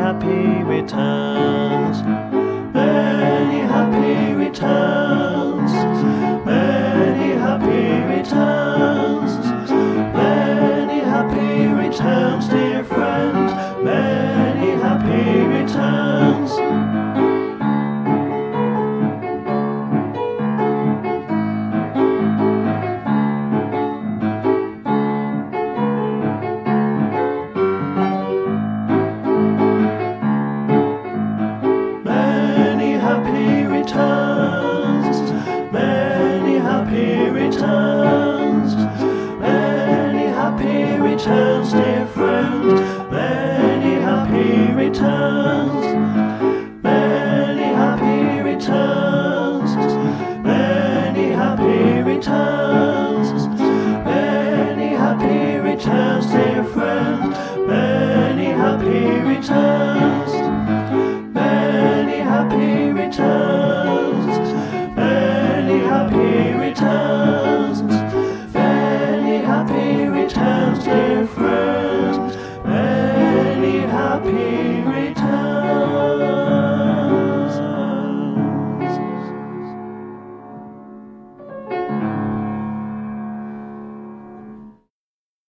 happy returns. Many happy returns. Many happy returns. Many happy returns, dear friend. Many happy returns. Many happy returns. Many happy returns. Many happy returns, dear friend. Many happy returns. Many happy returns. Many happy returns. Many happy returns, dear friend. Many happy returns. Many happy returns. Many happy returns.